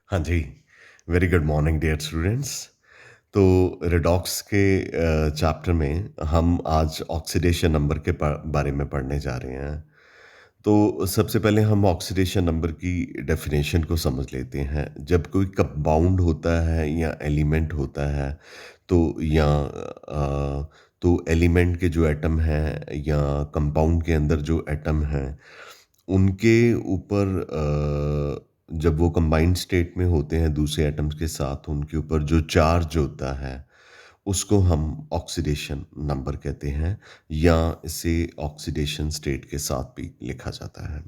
हाँ जी, very good morning dear students. तो रेडॉक्स के चैप्टर में हम आज ऑक्सीडेशन नंबर के बारे में पढ़ने जा रहे हैं। तो सबसे पहले हम ऑक्सीडेशन नंबर की डेफिनेशन को समझ लेते हैं। जब कोई कंपाउंड होता है या एलिमेंट होता है तो तो एलिमेंट के जो एटम हैं या कंपाउंड के अंदर जो एटम हैं उनके ऊपर जब वो कंबाइंड स्टेट में होते हैं दूसरे एटम्स के साथ उनके ऊपर जो चार्ज होता है उसको हम ऑक्सीडेशन नंबर कहते हैं या इसे ऑक्सीडेशन स्टेट के साथ भी लिखा जाता है।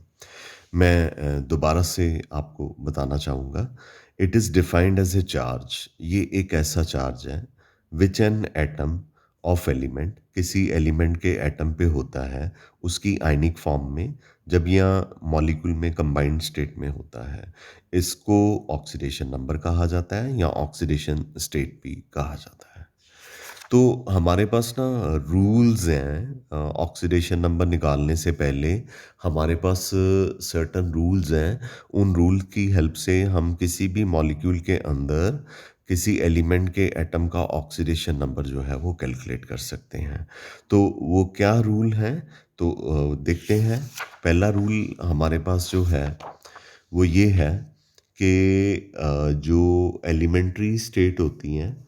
मैं दोबारा से आपको बताना चाहूँगा। It is defined as a charge. ये एक ऐसा चार्ज है which an atom of element किसी एलिमेंट के एटम पे होता है उसकी आयनिक फॉर्म में जब यह मॉलिक्यूल में कंबाइंड स्टेट में होता है। इसको ऑक्सीडेशन नंबर कहा जाता है या ऑक्सीडेशन स्टेट भी कहा जाता है। तो हमारे पास ना रूल्स हैं ऑक्सीडेशन नंबर निकालने से पहले हमारे पास सर्टेन रूल्स हैं। उन रूल की हेल्प से हम किसी भी मॉलिक्यूल के अंदर किसी एलिमेंट के एटम का ऑक्सीडेशन नंबर जो है वो कैलकुलेट कर सकते हैं। तो वो क्या रूल हैं तो देखते हैं। पहला रूल हमारे पास जो है वो ये है कि जो एलिमेंट्री स्टेट होती हैं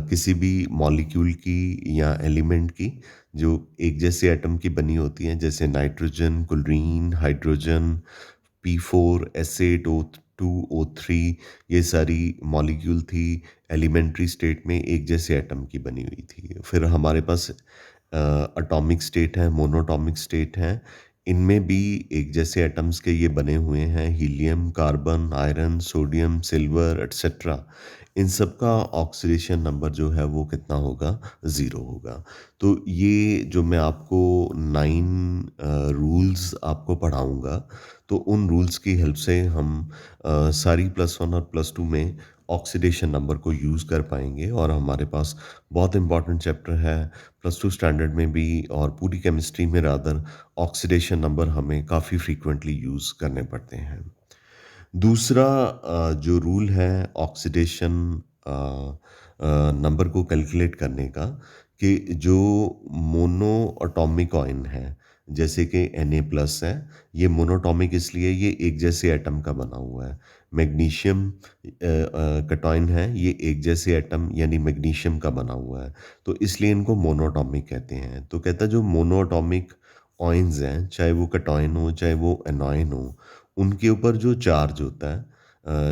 किसी भी मॉलिक्यूल की या एलिमेंट की जो एक जैसे एटम की बनी होती हैं जैसे nitrogen, chlorine, hydrogen, P4, एस8, O2, O3 ये सारी मॉलिक्यूल थी एलिमेंट्री स्टेट में एक जैसे एटम की बनी हुई थी। फिर हमारे पास एटॉमिक स्टेट है, मोनोटॉमिक स्टेट है। इनमें भी एक जैसे एटम्स के ये बने हुए हैं helium, carbon, iron, sodium, silver etcetera. इन सब का ऑक्सीडेशन नंबर जो है वो कितना होगा? ज़ीरो होगा। तो ये जो मैं आपको 9 रूल्स आपको पढ़ाऊँगा तो उन रूल्स की हेल्प से हम सारी +1 और +2 में ऑक्सीडेशन नंबर को यूज़ कर पाएँगे और हमारे पास बहुत इम्पोर्टेंट चैप्टर है +2 स्टैंडर्ड में भी और पूरी केमिस्ट्री में रादर ऑक्सीडेशन नंबर हमें काफ़ी फ्रीक्वेंटली यूज़ करने पड़ते हैं। दूसरा जो रूल है ऑक्सीडेशन नंबर को कैलकुलेट करने का कि जो मोनो एटॉमिक आयन है जैसे कि Na+ है ये मोनोटॉमिक इसलिए ये एक जैसे एटम का बना हुआ है। मैग्नीशियम कटायन है ये एक जैसे एटम यानी मैग्नीशियम का बना हुआ है तो इसलिए इनको मोनोटॉमिक कहते हैं। तो कहता है जो मोनोटॉमिक आयन्स हैं चाहे वो कटायन हो चाहे वो एनॉयन हो उनके ऊपर जो चार्ज होता है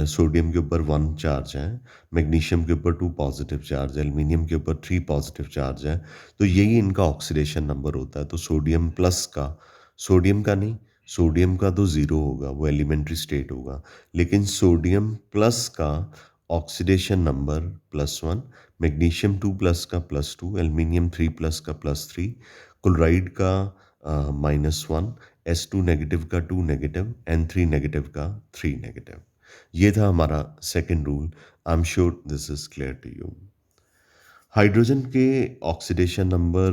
सोडियम के ऊपर 1 चार्ज है, मैग्नीशियम के ऊपर 2 पॉजिटिव चार्ज है, एल्युमिनियम के ऊपर 3 पॉजिटिव चार्ज है, तो यही इनका ऑक्सीडेशन नंबर होता है। तो सोडियम का नहीं, सोडियम का तो 0 होगा, वो एलिमेंट्री स्टेट होगा, लेकिन सोडियम प्लस का ऑक्सीडेशन नंबर +1, मैग्नीशियम 2 प्लस का +2, एल्युमिनियम 3 प्लस का +3, क्लोराइड का -1, S2 नेगेटिव का 2 नेगेटिव, N3 नेगेटिव का 3 नेगेटिव। ये था हमारा second rule. I am sure this is clear to you. Hydrogen के ऑक्सीडेशन नंबर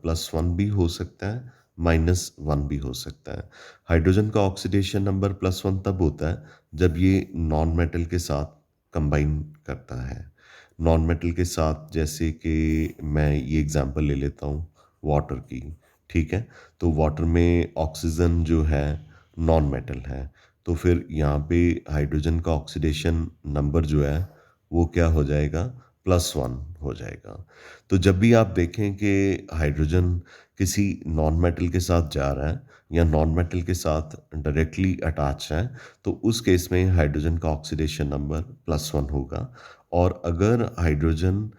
+1 भी हो सकता है, -1 भी हो सकता है। हाइड्रोजन का ऑक्सीडेशन नंबर +1 तब होता है जब ये नॉन मेटल के साथ कंबाइन करता है। नॉन मेटल के साथ जैसे कि मैं ये एग्जांपल ले लेता हूँ वाटर की, ठीक है? तो वाटर में ऑक्सीजन जो है नॉन मेटल है, तो फिर यहाँ पे हाइड्रोजन का ऑक्सीडेशन नंबर जो है वो क्या हो जाएगा? +1 हो जाएगा। तो जब भी आप देखें कि हाइड्रोजन किसी नॉन मेटल के साथ जा रहा है या नॉन मेटल के साथ डायरेक्टली अटैच है, तो उस केस में हाइड्रोजन का ऑक्सीडेशन नंबर +1 होगा। और अगर हाइड्रोजन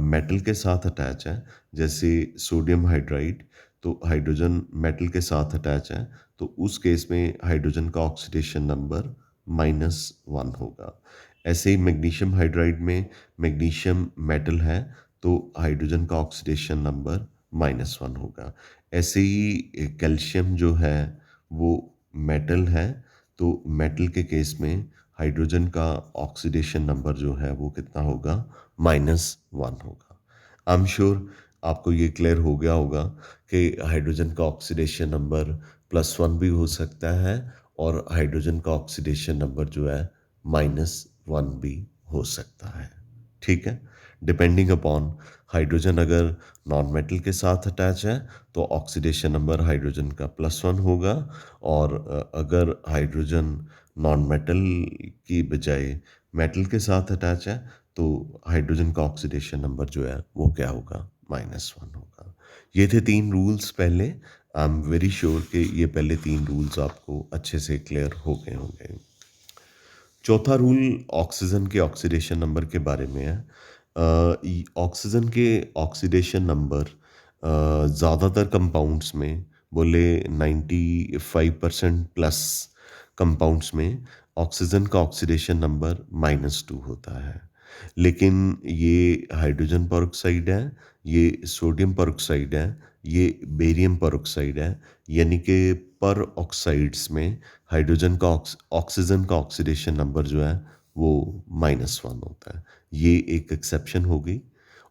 मेटल के साथ अटैच है, जैसे सोडियम हाइड्राइड, तो हाइड्रोजन मेटल के साथ अटैच है, तो उस केस में हाइड्रोजन का ऑक्सीडेशन नंबर -1 होगा। ऐसे ही मैग्नीशियम हाइड्राइड में मैग्नीशियम मेटल है तो हाइड्रोजन का ऑक्सीडेशन नंबर -1 होगा। ऐसे ही कैल्शियम जो है वो मेटल है तो मेटल के केस में हाइड्रोजन का ऑक्सीडेशन नंबर जो है वो कितना होगा? -1 होगा। आई एम श्योर आपको ये क्लियर हो गया होगा कि हाइड्रोजन का ऑक्सीडेशन नंबर +1 भी हो सकता है और हाइड्रोजन का ऑक्सीडेशन नंबर जो है -1 भी हो सकता है। ठीक है? डिपेंडिंग अपॉन हाइड्रोजन अगर नॉन मेटल के साथ अटैच है, तो ऑक्सीडेशन नंबर हाइड्रोजन का +1 होगा और अगर हाइड्रोजन नॉन मेटल की बजाय मेटल के साथ अटैच है, तो हाइड्रोजन का ऑक्सीडेशन नंबर जो है, वो क्या होगा? -1 होगा। ये थे 3 रूल्स पहले। आई एम वेरी श्योर कि ये पहले 3 रूल्स आपको अच्छे से क्लियर हो गए होंगे। चौथा रूल ऑक्सीजन के ऑक्सीडेशन नंबर के बारे में है। ऑक्सीजन के ऑक्सीडेशन नंबर ज़्यादातर कंपाउंड्स में बोले 95% प्लस कंपाउंड्स में ऑक्सीजन का ऑक्सीडेशन नंबर -2 होता है। लेकिन ये हाइड्रोजन पेरोक्साइड है, ये सोडियम पेरोक्साइड है, ये बेरियम पेरोक्साइड है, यानी कि पर ऑक्साइड्स में हाइड्रोजन का ऑक्सीजन का ऑक्सीडेशन नंबर जो है वो -1 होता है। ये एक एक्सेप्शन हो गई।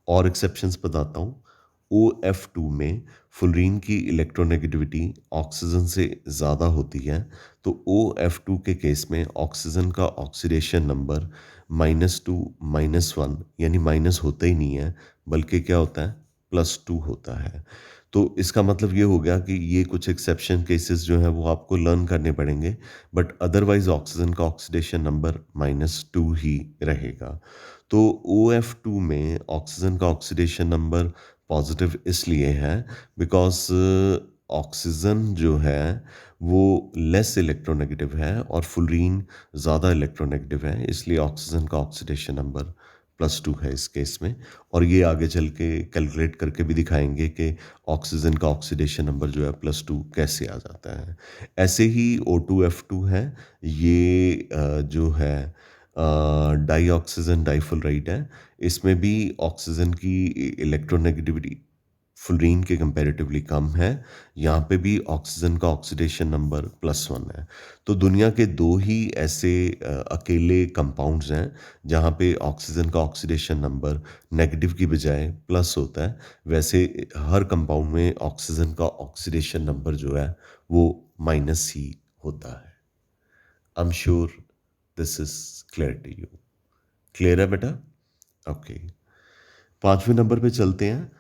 और एक्सेप्शंस बताता हूँ। OF2 में फ्लोरीन की इलेक्ट्रोनेगेटिविटी ऑक्सीजन से ज़्यादा होती है, तो OF2 के केस में ऑक्सीजन का ऑक्सीडेशन नंबर -2 -1 यानी माइनस होता ही नहीं है, बल्कि क्या होता है? +2 होता है। तो इसका मतलब ये हो गया कि ये कुछ एक्सेप्शन केसेस जो हैं वो आपको लर्न करने पड़ेंगे, बट अदरवाइज़ ऑक्सीजन का ऑक्सीडेशन नंबर -2 ही रहेगा। तो OF2 में ऑक्सीजन का ऑक्सीडेशन नंबर पॉजिटिव इसलिए है बिकॉज़ ऑक्सीजन जो है वो लेस इलेक्ट्रोनेगेटिव है और फ्लोरीन ज़्यादा इलेक्ट्रोनेगेटिव है, इसलिए ऑक्सीजन का ऑक्सीडेशन नंबर +2 है इस केस में। और ये आगे चल के कैलकुलेट करके भी दिखाएँगे कि ऑक्सीजन का ऑक्सीडेशन नंबर जो है +2 कैसे आ जाता है। ऐसे ही O2F2 है, ये जो है डाई ऑक्सीजन डाइफुलराइड है। इसमें भी ऑक्सीजन की इलेक्ट्रोनेगेटिविटी फ्लोरीन के कंपैरेटिवली कम है। यहाँ पे भी ऑक्सीजन का ऑक्सीडेशन नंबर +1 है। तो दुनिया के 2 ही ऐसे अकेले कंपाउंड्स हैं जहाँ पे ऑक्सीजन का ऑक्सीडेशन नंबर नेगेटिव की बजाय प्लस होता है। वैसे हर कंपाउंड में ऑक्सीजन का ऑक्सीडेशन नंबर जो है वो माइनस ही होता है। I am sure this is clear to you. Clear है बेटा? ओके। 5वें नंबर पे चलते हैं।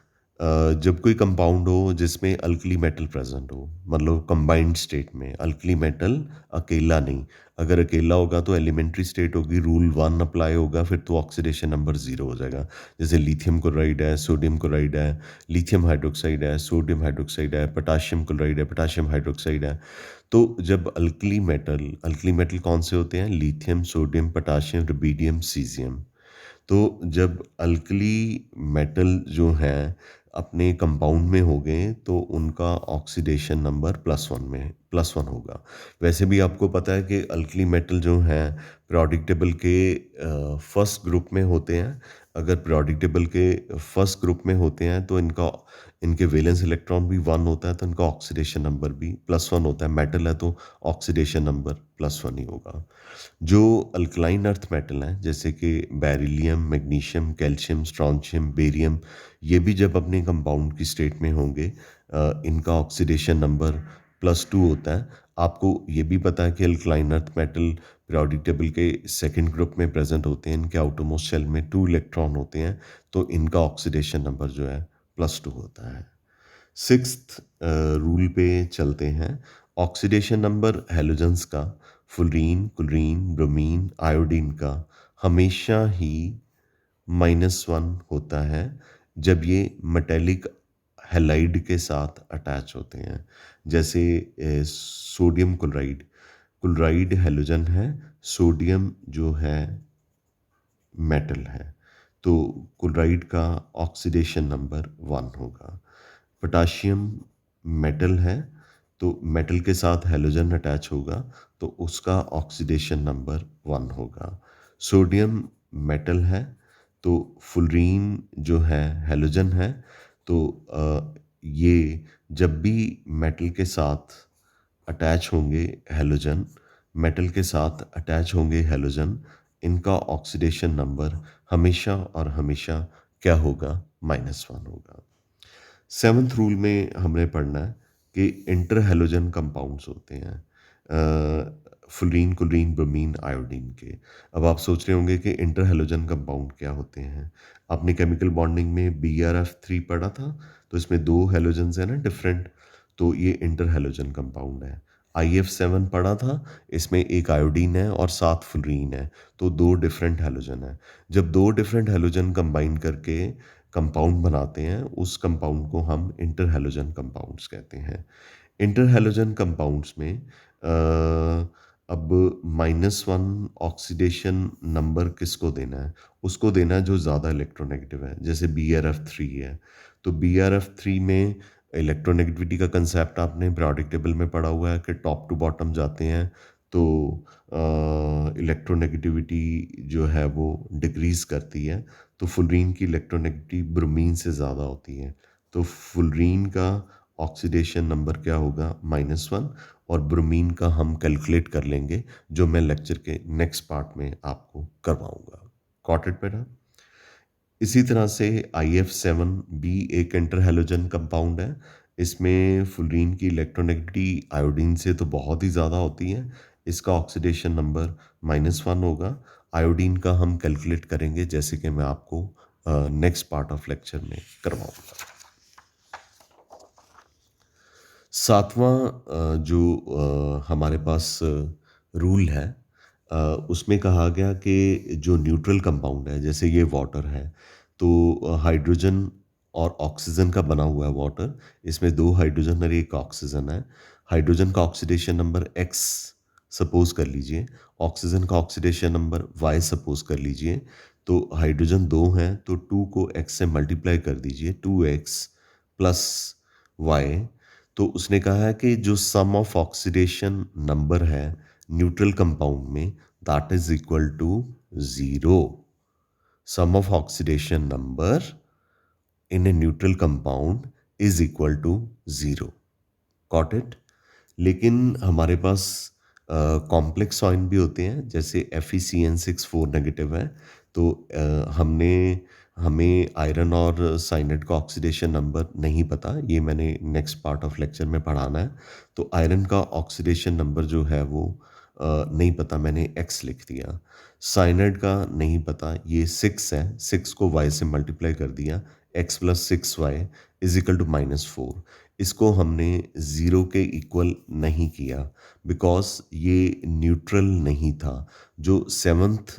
जब कोई कंपाउंड हो जिसमें अल्कली मेटल प्रेज़ेंट हो, मतलब कंबाइंड स्टेट में, अल्कली मेटल अकेला नहीं। अगर अकेला होगा तो एलिमेंट्री स्टेट होगी, रूल 1 अप्लाई होगा, फिर तो ऑक्सीडेशन नंबर 0 हो जाएगा। जैसे लिथियम क्लोराइड है, सोडियम क्लोराइड है, लिथियम हाइड्रॉक्साइड है, सोडियम हाइड्रॉक्साइड है, पोटेशियम क्लोराइड है, पोटेशियम हाइड्रॉक्साइड है। तो जब अल्कली मेटल कौन से होते हैं? Lithium, sodium, potassium, rubidium, caesium. तो जब अल्कली मेटल जो हैं अपने कंपाउंड में हो गए तो उनका ऑक्सीडेशन नंबर +1 होगा। वैसे भी आपको पता है कि अल्कली मेटल जो हैं पीरियोडिक टेबल के फर्स्ट ग्रुप में होते हैं। अगर पीरियोडिक टेबल के फर्स्ट ग्रुप में होते हैं तो इनके वैलेंस इलेक्ट्रॉन भी 1 होता है, तो इनका ऑक्सीडेशन नंबर भी +1 होता है। मेटल है तो ऑक्सीडेशन नंबर +1 ही होगा। जो अल्कलाइन अर्थ मेटल हैं जैसे कि beryllium, magnesium, calcium, strontium, barium, ये भी जब अपने कंपाउंड की स्टेट में होंगे इनका ऑक्सीडेशन नंबर +2 होता है। आपको ये भी पता है कि alkaline earth metal periodic table के सेकंड ग्रुप में प्रेजेंट होते हैं। इनके आउटरमोस्ट शेल में 2 इलेक्ट्रॉन होते हैं, तो इनका ऑक्सीडेशन नंबर जो है +2 होता है। सिक्स्थ रूल पे चलते हैं। ऑक्सीडेशन नंबर हैलोजेंस का फ्लोरीन, क्लोरीन, ब्रोमीन, आयोडीन का हमेशा ही -1 होता है जब ये मेटेलिक हैलाइड के साथ अटैच होते हैं। जैसे सोडियम क्लोराइड, क्लोराइड हैलोजन है, सोडियम जो है मेटल है, तो क्लोराइड का ऑक्सीडेशन नंबर 1 होगा। पोटाशियम मेटल है, तो मेटल के साथ हैलोजन अटैच होगा, तो उसका ऑक्सीडेशन नंबर 1 होगा। सोडियम मेटल है, तो फ्लोरीन जो है हैलोजन है, तो ये जब भी मेटल के साथ अटैच होंगे हैलोजन मेटल के साथ अटैच होंगे हैलोजन, इनका ऑक्सीडेशन नंबर हमेशा और हमेशा क्या होगा? -1 होगा। 7th रूल में हमने पढ़ना है कि इंटर हैलोजन कंपाउंड्स होते हैं। फ्लोरीन, क्लोरीन, ब्रोमीन, आयोडीन के। अब आप सोच रहे होंगे कि इंटर हैलोजन कंपाउंड क्या होते हैं? आपने केमिकल बॉन्डिंग में BrF3 पढ़ा था, तो इसमें 2 हैलोजेंस हैं ना डिफरेंट, तो ये इंटर हैलोजन कंपाउंड है। IF7 पढ़ा था, इसमें 1 आयोडीन है और 7 फ्लोरीन है, तो 2 डिफरेंट हैलोजन है। जब 2 डिफरेंट हैलोजन कंबाइन करके कंपाउंड बनाते हैं, उस कंपाउंड को हम इंटर हैलोजन कंपाउंड्स कहते हैं। इंटर हैलोजन कंपाउंड्स में अब -1 ऑक्सीडेशन नंबर किसको देना है? उसको देना है जो ज़्यादा इलेक्ट्रोनेगेटिव है, जैसे BrF3 है। तो BrF3 में इलेक्ट्रोनेगेटिविटी का कंसेप्ट आपने पीरियोडिक टेबल में पढ़ा हुआ है कि टॉप टू बॉटम जाते हैं, तो इलेक्ट्रोनेगेटिविटी जो है वो डिक्रीज़ करती है। तो फ्लोरीन की इलेक्ट्रोनेगेटिविटी ब्रोमीन से ज़्यादा होती है। तो फ्लोरीन का ऑक्सीडेशन नंबर क्या होगा? -1, और ब्रोमीन का हम कैलकुलेट कर लेंगे, जो मैं लेक्चर के नेक्स्ट पार्ट में आपको करवाऊँगा। गॉट इट बेटा? इसी तरह से IF7 भी एक इंटर हैलोजन कंपाउंड है। इसमें फ्लोरीन की इलेक्ट्रोनेगेटिविटी आयोडीन से तो बहुत ही ज़्यादा होती है। इसका ऑक्सीडेशन नंबर -1 होगा। आयोडीन का हम कैलकुलेट करेंगे, जैसे कि मैं आपको नेक्स्ट पार्ट ऑफ लेक्चर में करवाऊँगा। सातवां जो हमारे पास रूल है, उसमें कहा गया कि जो न्यूट्रल कंपाउंड है, जैसे ये वाटर है, तो हाइड्रोजन और ऑक्सीजन का बना हुआ है वाटर। इसमें 2 हाइड्रोजन और 1 ऑक्सीजन है। हाइड्रोजन का ऑक्सीडेशन नंबर X सपोज़ कर लीजिए, ऑक्सीजन का ऑक्सीडेशन नंबर Y सपोज़ कर लीजिए। तो हाइड्रोजन 2 हैं, तो 2 को X से मल्टीप्लाई कर दीजिए, 2X प्लस Y। तो उसने कहा है कि जो सम ऑफ ऑक्सीडेशन नंबर है न्यूट्रल कंपाउंड में, that is equal to 0। Sum of oxidation number in a neutral compound is equal to 0। Got it? लेकिन हमारे पास कॉम्प्लेक्स आयन भी होते हैं, जैसे FeCN6 4 नेगेटिव है। तो हमें आयरन और साइनेट का ऑक्सीडेशन नंबर नहीं पता, ये मैंने नेक्स्ट पार्ट ऑफ लेक्चर में पढ़ाना है। तो आयरन का ऑक्सीडेशन नंबर जो है वो नहीं पता, मैंने X लिख दिया। साइनेट का नहीं पता, ये 6 है, 6 को Y से मल्टीप्लाई कर दिया, X plus 6Y is equal to -4। इसको हमने ज़ीरो के इक्वल नहीं किया, बिकॉज़ ये न्यूट्रल नहीं था। जो 7th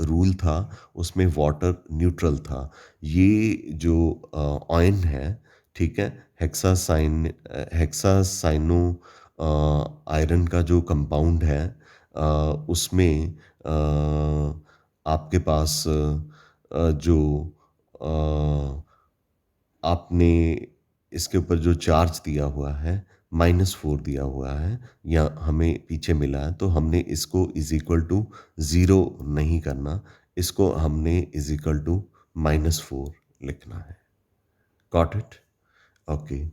रूल था उसमें वाटर न्यूट्रल था। ये जो आयन है, ठीक है, हेक्सासाइनो आयरन का जो कंपाउंड है, उसमें आपके पास जो अ, आपने इसके ऊपर जो चार्ज दिया हुआ है, -4 दिया हुआ है, या हमें पीछे मिला है, तो हमने इसको इज इक्वल टू 0 नहीं करना, इसको हमने इज इक्वल टू -4 लिखना है। Got it? Okay.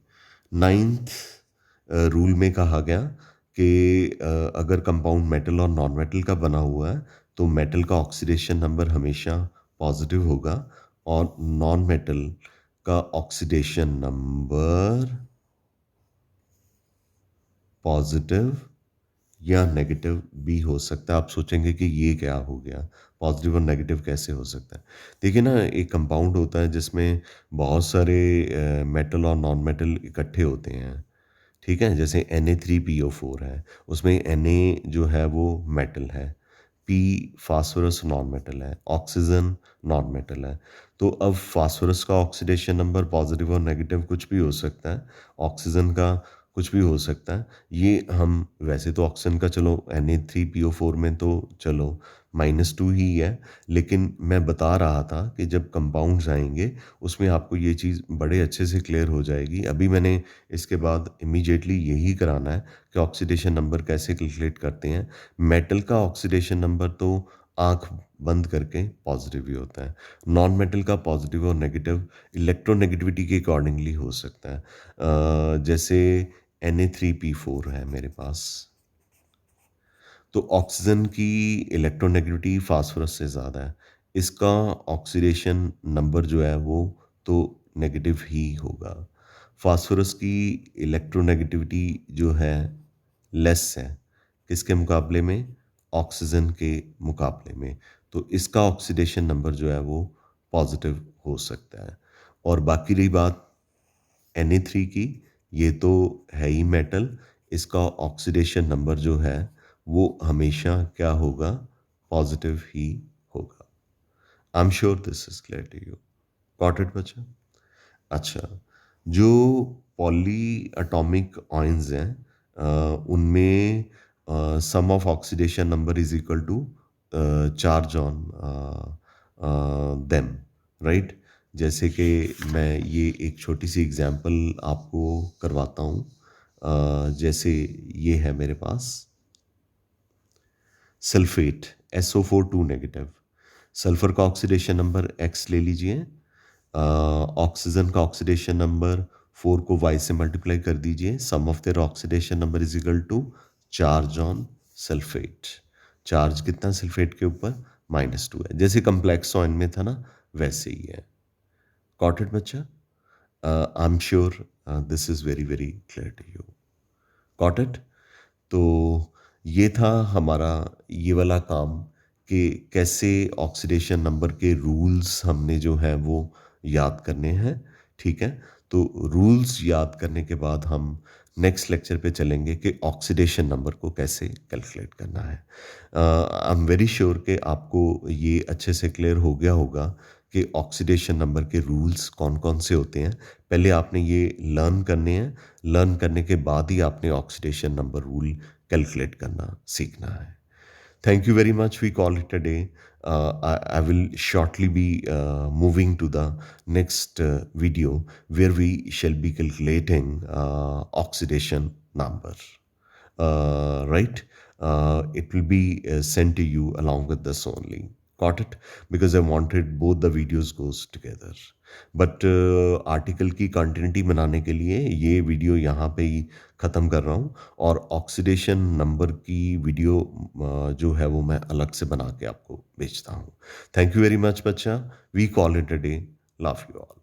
9th rule में कहा गया कि अगर कंपाउंड मेटल और नॉन मेटल का बना हुआ है, तो मेटल का ऑक्सीडेशन नंबर हमेशा पॉजिटिव होगा, और नॉन मेटल का ऑक्सीडेशन नंबर पॉजिटिव या नेगेटिव भी हो सकता है। आप सोचेंगे कि ये क्या हो गया? पॉजिटिव और नेगेटिव कैसे हो सकता है? देखिए ना, एक कंपाउंड होता है जिसमें बहुत सारे मेटल और नॉन मेटल इकट्ठे होते हैं। ठीक है? जैसे Na3PO4 है, उसमें Na जो है वो मेटल है, P फास्फोरस नॉन मेटल है, ऑक्सीजन नॉन मेटल है। तो अब फास्फोरस का ऑक्सीडेशन नंबर पॉजिटिव और नेगेटिव कुछ भी हो सकता है, ऑक्सीजन का कुछ भी हो सकता है। ये हम वैसे तो ऑक्सीजन का चलो Na3PO4 में तो चलो -2 ही है, लेकिन मैं बता रहा था कि जब कंपाउंड्स आएँगे उसमें आपको ये चीज़ बड़े अच्छे से क्लियर हो जाएगी। अभी मैंने इसके बाद इमीडिएटली यही कराना है कि ऑक्सीडेशन नंबर कैसे कैलकुलेट करते हैं। मेटल का ऑक्सीडेशन नंबर तो आँख बंद करके पॉजिटिव ही होता है। नॉन मेटल का पॉजिटिव और नेगेटिव इलेक्ट्रोनेगेटिविटी के अकॉर्डिंगली हो सकता है। जैसे Na3P4 है मेरे पास, तो ऑक्सीजन की इलेक्ट्रोनेगेटिविटी फास्फोरस से ज़्यादा है। इसका ऑक्सीडेशन नंबर जो है वो तो नेगेटिव ही होगा। फास्फोरस की इलेक्ट्रोनेगेटिविटी जो है लेस है, किसके मुकाबले में? ऑक्सीजन के मुकाबले में। तो इसका ऑक्सीडेशन नंबर जो है वो पॉजिटिव हो सकता है। और बाकी रही बात Na3 की, ये तो है ही मेटल, इसका ऑक्सीडेशन नंबर जो है वो हमेशा क्या होगा? पॉजिटिव ही होगा। I am sure this is clear to you. Got it बच्चा? अच्छा, जो पॉली एटॉमिक आयंस हैं उनमें sum of oxidation number is equal to charge on them, right? जैसे कि मैं ये एक छोटी सी एग्जांपल आपको करवाता हूँ। जैसे ये है मेरे पास सल्फेट SO4 2 नेगेटिव। सल्फर का ऑक्सीडेशन नंबर X ले लीजिए। ऑक्सीजन का ऑक्सीडेशन नंबर 4 को Y से मल्टीप्लाई कर दीजिए। Sum of their oxidation number is equal to charge on sulphate. Charge कितना सल्फेट के ऊपर? -2 है। जैसे कम्प्लेक्स ऑयन में था ना, वैसे ही है। गॉट इट बच्चा? I am sure this is very very clear to you. Got it? तो ये था हमारा ये वाला काम कि कैसे ऑक्सीडेशन नंबर के रूल्स हमने जो है वो याद करने हैं, ठीक है? तो रूल्स याद करने के बाद हम नेक्स्ट लेक्चर पे चलेंगे कि ऑक्सीडेशन नंबर को कैसे कैलकुलेट करना है। आई एम वेरी श्योर कि आपको ये अच्छे से क्लियर हो गया होगा कि ऑक्सीडेशन नंबर के रूल्स कौन-कौन से होते हैं। पहले आपने ये लर्न करने हैं, लर्न करने के बाद ही आपने ऑक्सीडेशन नंबर रूल कैलकुलेट करना सीखना है। Thank you very much. We call it a day. I will shortly be moving to the next video where we shall be calculating oxidation number. Right? It will be sent to you along with this only. Got it? Because I wanted both the videos goes together. But article की continuity बनाने के लिए ये video यहाँ पे ही ख़त्म कर रहा हूँ और ऑक्सीडेशन नंबर की वीडियो जो है वो मैं अलग से बना के आपको भेजता हूँ। थैंक यू वेरी मच बच्चा। We call it a day. Love you all.